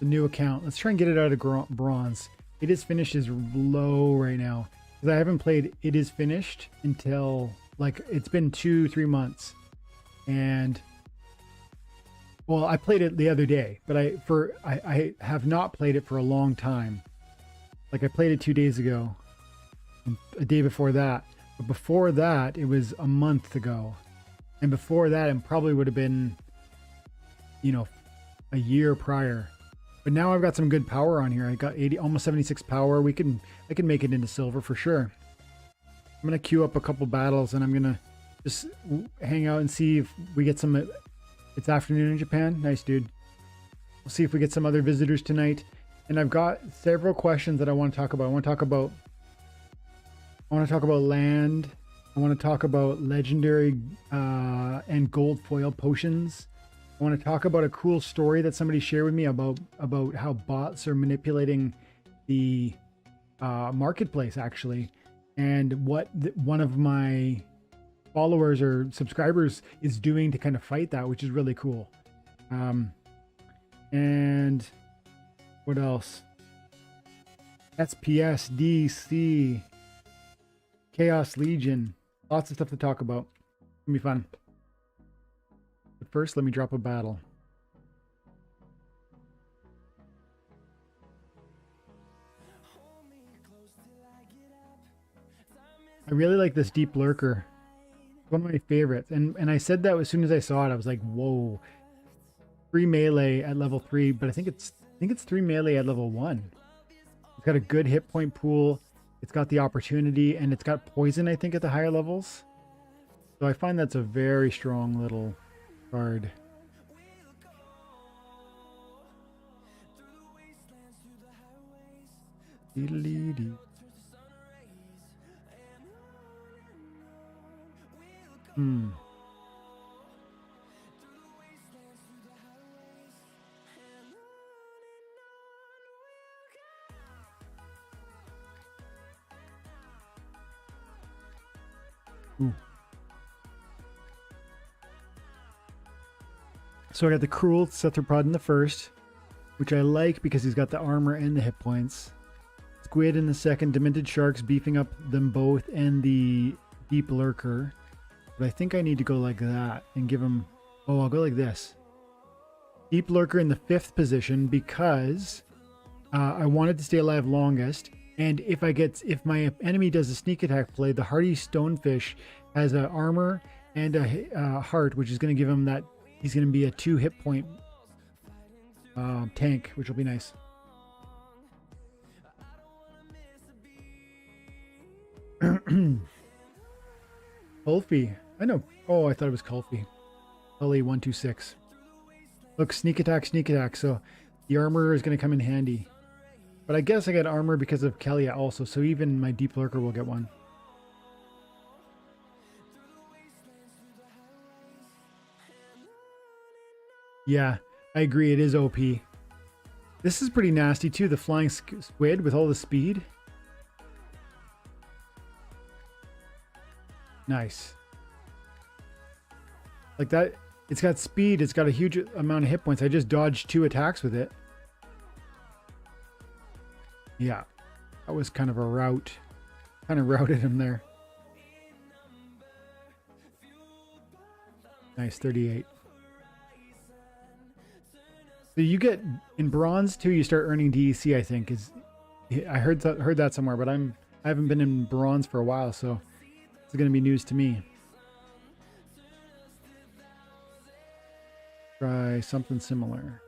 The new account. Let's try and get it out of bronze. It is finished is low right now because I haven't played It Is Finished until like it's been 2-3 months, and well, I played it the other day, but I have not played it for a long time. Like I played it 2 days ago, and a day before that. But before that, it was a month ago, and before that, it probably would have been, you know, a year prior. But now I've got some good power on here. I got 80, almost 76 power. I can make it into silver for sure. I'm gonna queue up a couple battles, and I'm gonna just hang out and see if we get some. It's afternoon in Japan. Nice, dude. We'll see if we get some other visitors tonight. And I've got several questions that I want to talk about. I want to talk about land. I want to talk about legendary and gold foil potions. I want to talk about a cool story that somebody shared with me about how bots are manipulating the marketplace actually, and what one of my followers or subscribers is doing to kind of fight that, which is really cool. And what else? SPS, DC, Chaos Legion, lots of stuff to talk about. It's gonna be fun. But first, let me drop a battle. I really like this Deep Lurker. One of my favorites, and I said that as soon as I saw it. I was like, whoa, 3 melee at level 3, but I think it's 3 melee at level 1. It's got a good hit point pool, it's got the opportunity, and it's got poison, I think, at the higher levels. So I find that's a very strong little card. Dee-dee-dee. Ooh. So I got the Cruel Cephalopods in the first, which I like because he's got the armor and the hit points. Squid in the second, Demented Sharks beefing up them both, and the Deep Lurker. But I think I need to go like that and give him... Oh, I'll go like this. Deep Lurker in the 5th position because I wanted to stay alive longest. And if my enemy does a sneak attack play, the Hardy Stonefish has an armor and a heart, which is going to give him that... He's going to be a 2 hit point tank, which will be nice. Kulfi. I know. Oh, I thought it was Kulfi. Cully 126. Look, sneak attack, sneak attack. So the armor is going to come in handy. But I guess I get armor because of Kelia also. So even my Deep Lurker will get one. Yeah, I agree. It is OP. This is pretty nasty too. The flying squid with all the speed. Nice. Like that, it's got speed, it's got a huge amount of hit points. I just dodged 2 attacks with it. Yeah, that was kind of a rout. Kind of routed him there. Nice, 38. So you get, in bronze too, you start earning DEC, I think. I heard that somewhere, but I haven't been in bronze for a while, so it's going to be news to me. Try something similar.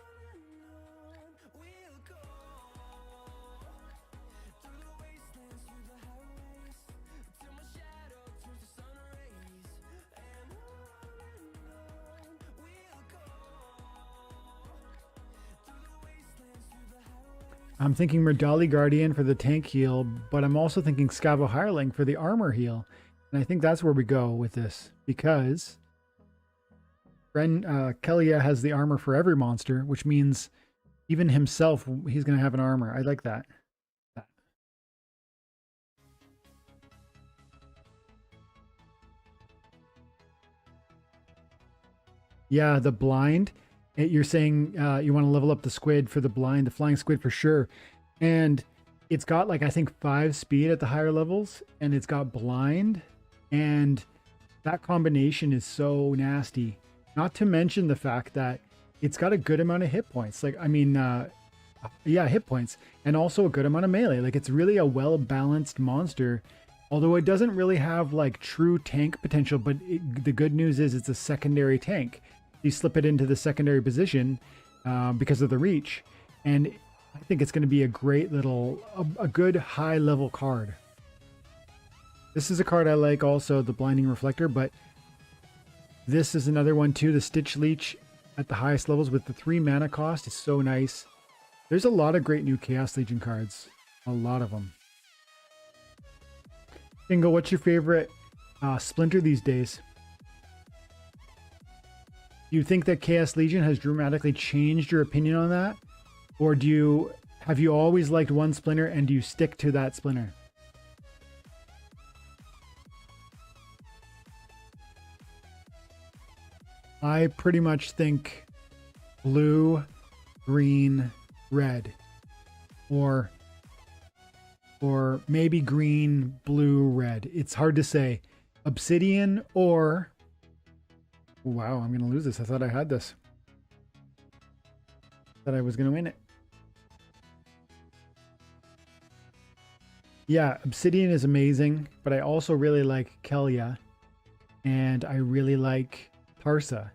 I'm thinking Merdali Guardian for the tank heal, but I'm also thinking Scavo Hireling for the armor heal. And I think that's where we go with this, because Kelia has the armor for every monster, which means even himself, he's going to have an armor. I like that. Yeah, the blind. You're saying you want to level up the squid for the blind, the flying squid for sure. And it's got like, I think 5 speed at the higher levels, and it's got blind. And that combination is so nasty. Not to mention the fact that it's got a good amount of hit points. Like, I mean, yeah, hit points, and also a good amount of melee. Like, it's really a well-balanced monster, although it doesn't really have like true tank potential. But the good news is it's a secondary tank. You slip it into the secondary position because of the reach, and I think it's going to be a great little, a good high level card. This is a card I like also, the Blinding Reflector, but this is another one too. The Stitch Leech at the highest levels with the 3 mana cost is so nice. There's a lot of great new Chaos Legion cards. A lot of them. Bingo, what's your favorite Splinter these days? Do you think that Chaos Legion has dramatically changed your opinion on that? Or have you always liked one Splinter and do you stick to that Splinter? I pretty much think blue, green, red, or maybe green, blue, red. It's hard to say. Obsidian or, wow, I'm gonna lose this. I thought I had this. Thought I was gonna win it. Yeah, Obsidian is amazing, but I also really like Kelia, and I really like Tarsa,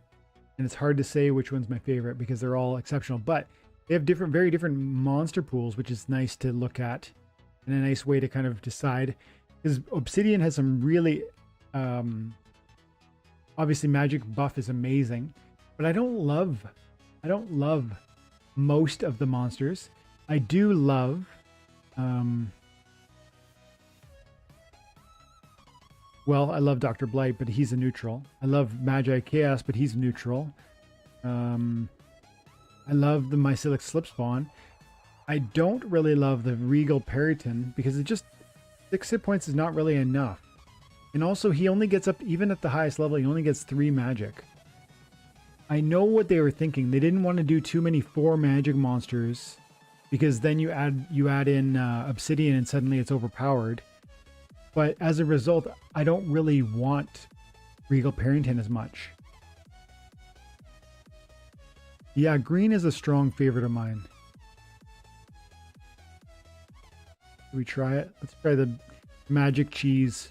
and it's hard to say which one's my favorite because they're all exceptional, but they have very different monster pools, which is nice to look at and a nice way to kind of decide, because Obsidian has some really obviously magic buff is amazing, but I don't love most of the monsters. I do love well, I love Dr. Blight, but he's a neutral. I love Magi Chaos, but he's neutral. I love the Mycelic Slipspawn. I don't really love the Regal Peryton because it just 6 hit points is not really enough. And also he only gets up, even at the highest level, he only gets 3 magic. I know what they were thinking. They didn't want to do too many 4 magic monsters because then you add in Obsidian and suddenly it's overpowered. But as a result, I don't really want Regal Peryton as much. Yeah, green is a strong favorite of mine. Should we try it? Let's try the Magic Cheese.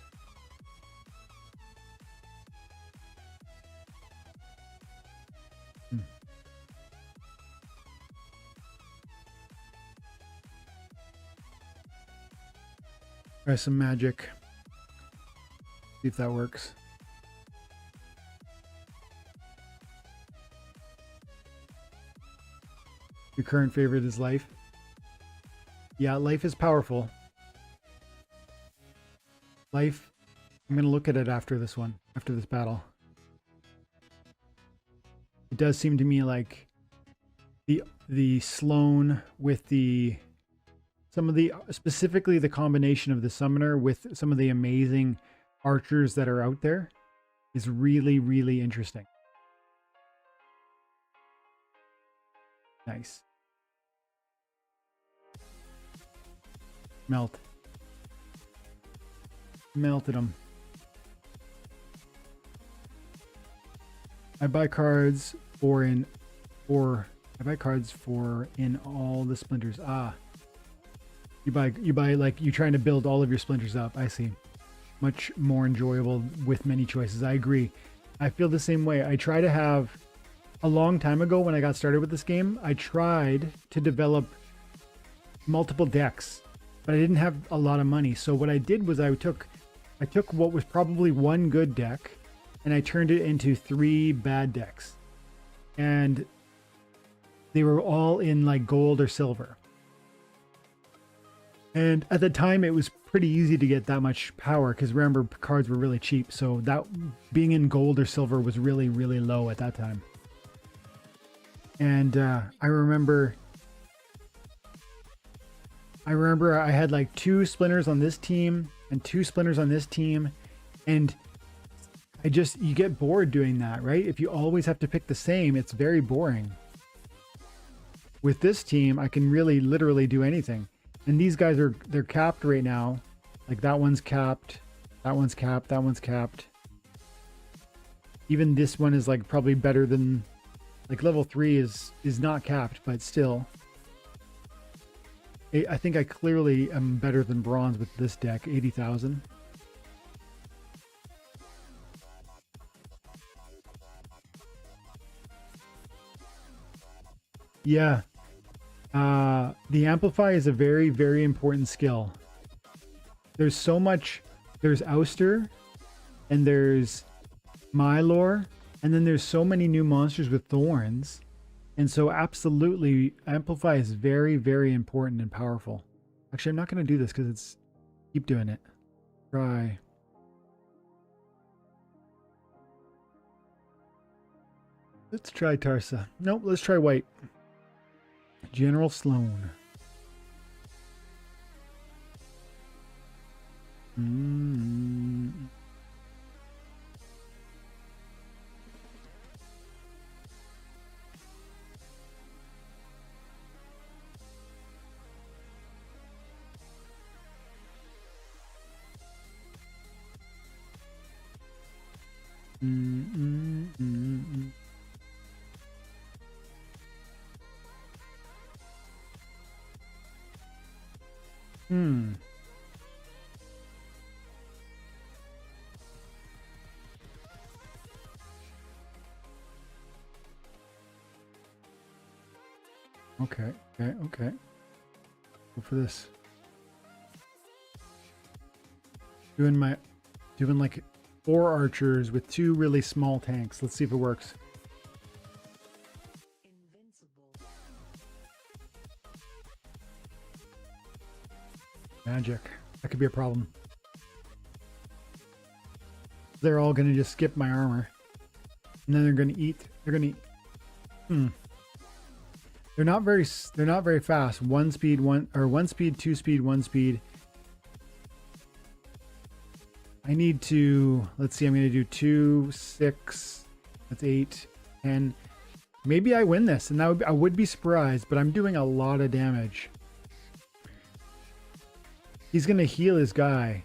Try some magic. See if that works. Your current favorite is Life. Yeah, Life is powerful. Life, I'm going to look at it after this one, after this battle. It does seem to me like the Sloan with the specifically the combination of the summoner with some of the amazing archers that are out there is really, really interesting. Nice. Melt. Melted them. I buy cards for in all the splinters. Ah. You buy like you're trying to build all of your splinters up. I see. Much more enjoyable with many choices. I agree. I feel the same way. I try to have, a long time ago when I got started with this game, I tried to develop multiple decks, but I didn't have a lot of money. So what I did was I took what was probably one good deck and I turned it into 3 bad decks. And they were all in like gold or silver. And at the time, it was pretty easy to get that much power because remember, cards were really cheap. So that being in gold or silver was really, really low at that time. And I remember I had like 2 splinters on this team and 2 splinters on this team. And you get bored doing that, right? If you always have to pick the same, it's very boring. With this team, I can really literally do anything. And these guys they're capped right now. Like that one's capped, that one's capped, that one's capped. Even this one is like probably better than, like level 3 is not capped, but still. I think I clearly am better than bronze with this deck, 80,000. Yeah. The amplify is a very, very important skill. There's so much, there's Ouster, and there's Mylor, and then there's so many new monsters with thorns. And so absolutely, amplify is very, very important and powerful. Actually, I'm not going to do this because it's, keep doing it. Try. Let's try Tarsa. Nope, let's try white. General Sloan. Okay. Go for this. Doing like 4 archers with 2 really small tanks. Let's see if it works. Magic. That could be a problem. They're all going to just skip my armor. And then they're going to eat. They're going to eat. They're not very fast. 1 speed, 1 speed, 2 speed, 1 speed. I need to, let's see, I'm going to do 2, 6, that's 8, 10. Maybe I win this, and I would be surprised, but I'm doing a lot of damage. He's going to heal his guy,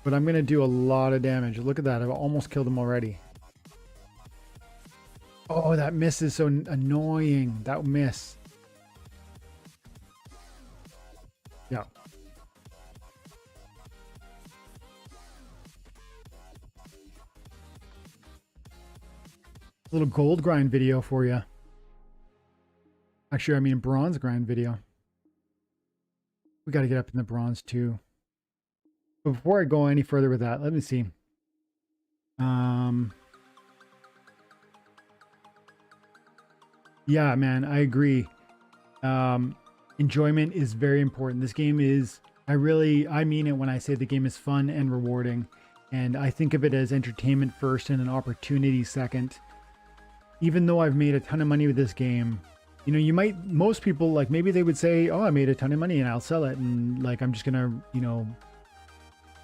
but I'm going to do a lot of damage. Look at that. I've almost killed him already. Oh, that miss is so annoying. That miss. Yeah. Little gold grind video for you. Actually, I mean bronze grind video. We got to get up in the bronze too. But before I go any further with that, let me see. Yeah, man, I agree. Enjoyment is very important. This game is, I mean it when I say the game is fun and rewarding. And I think of it as entertainment first and an opportunity second. Even though I've made a ton of money with this game, you know, most people, like, maybe they would say, oh, I made a ton of money and I'll sell it. And like, I'm just gonna, you know,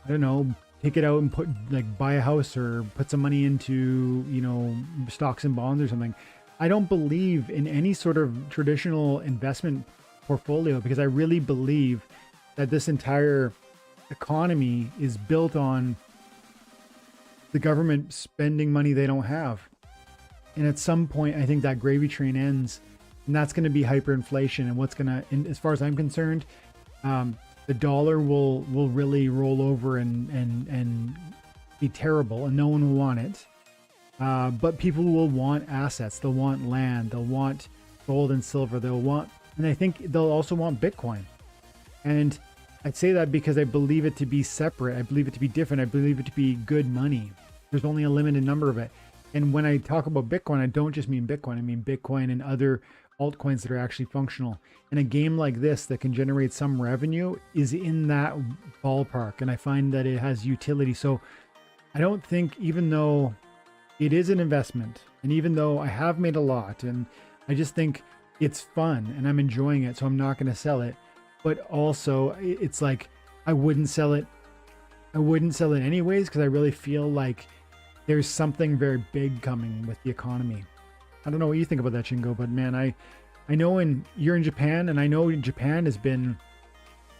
I don't know, take it out and buy a house or put some money into, you know, stocks and bonds or something. I don't believe in any sort of traditional investment portfolio because I really believe that this entire economy is built on the government spending money they don't have. And at some point, I think that gravy train ends, and that's going to be hyperinflation. And what's going to, as far as I'm concerned, the dollar will really roll over and be terrible, and no one will want it. But people will want assets. They'll want land. They'll want gold and silver. And I think they'll also want Bitcoin. And I'd say that because I believe it to be separate. I believe it to be different. I believe it to be good money. There's only a limited number of it. And when I talk about Bitcoin, I don't just mean Bitcoin. I mean Bitcoin and other altcoins that are actually functional. And a game like this that can generate some revenue is in that ballpark. And I find that it has utility. So I don't think, even though it is an investment, and even though I have made a lot, and I just think it's fun and I'm enjoying it, so I'm not going to sell it. But also, it's like, I wouldn't sell it I wouldn't sell it anyways because I really feel like there's something very big coming with the economy. I don't know what you think about that, Shingo, but man, I know you're in Japan, and I know Japan has been,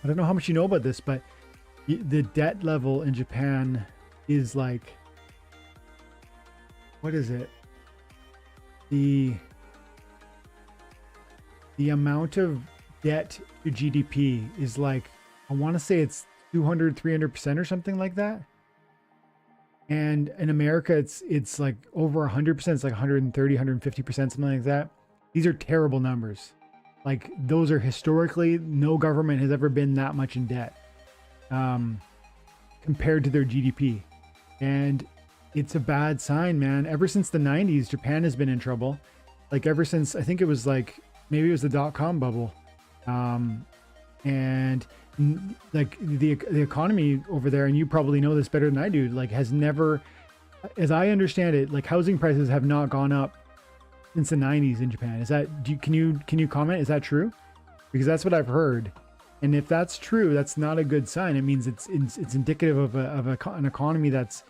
I don't know how much you know about this, but the debt level in Japan is like, what is it? The amount of debt to GDP is like, I want to say it's 200-300% or something like that. And in America, it's like over 100%. It's like 130-150%, something like that. These are terrible numbers. Like, those are historically, no government has ever been that much in debt compared to their GDP. And it's a bad sign, man. Ever since the 90s, Japan has been in trouble. Like, ever since, I think it was like, maybe it was the dot-com bubble. And like the economy over there, and you probably know this better than I do, like, has never, as I understand it, like, housing prices have not gone up since the 90s in Japan. Is that, can you comment? Is that true? Because that's what I've heard. And if that's true, that's not a good sign. It means it's indicative of an economy that's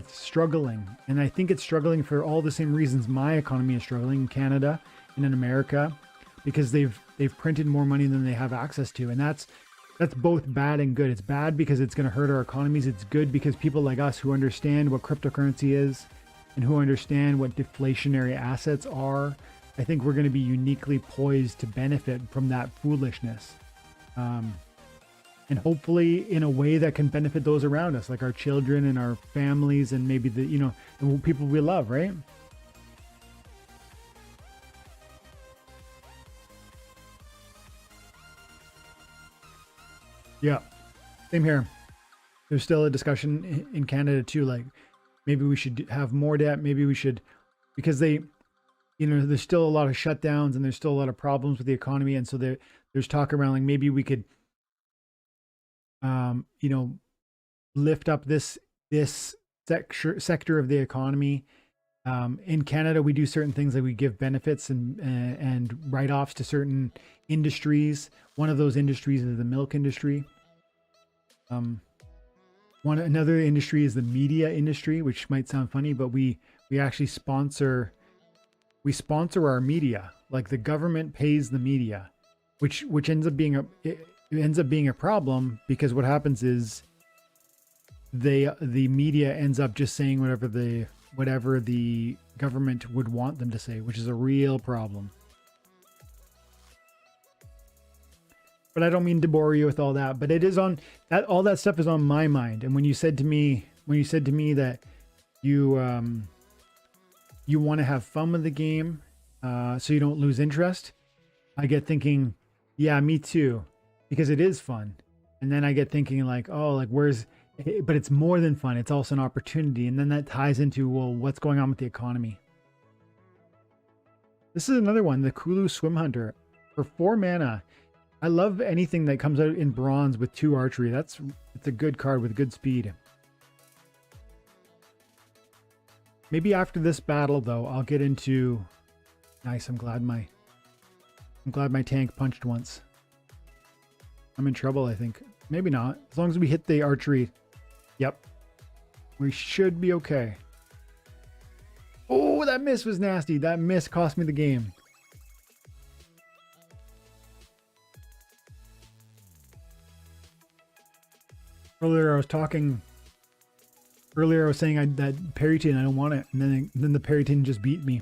struggling. And I think it's struggling for all the same reasons my economy is struggling in Canada and in America, because they've printed more money than they have access to. And that's both bad and good. It's bad because it's going to hurt our economies. It's good because people like us who understand what cryptocurrency is and who understand what deflationary assets are, I think we're going to be uniquely poised to benefit from that foolishness. And hopefully in a way that can benefit those around us, like our children and our families, and maybe the people we love, right? Yeah, same here. There's still a discussion in Canada too, like maybe we should have more debt. Maybe we should, because there's still a lot of shutdowns and there's still a lot of problems with the economy. And so there's talk around like maybe we could, lift up this sector of the economy. In Canada, we do certain things, like we give benefits and write-offs to certain industries. One of those industries is the milk industry. Another industry is the media industry, which might sound funny, but we actually sponsor our media. Like, the government pays the media, which ends up being a problem, because what happens is the media ends up just saying whatever the government would want them to say, which is a real problem. But I don't mean to bore you with all that, but it is on that, all that stuff is on my mind. And when you said to me that you want to have fun with the game, so you don't lose interest, I get thinking, yeah, me too, because it is fun. And then I get thinking like, oh, like but it's more than fun. It's also an opportunity. And then that ties into, well, what's going on with the economy? This is another one, the Kulu Swim Hunter for 4 mana. I love anything that comes out in bronze with 2 archery. It's a good card with good speed. Maybe after this battle though, I'll get into, nice, I'm glad my tank punched once. I'm in trouble, I think. Maybe not. As long as we hit the archery. Yep. We should be okay. Oh, that miss was nasty. That miss cost me the game. Earlier I was saying that Peryton, I don't want it. And then the Peryton just beat me.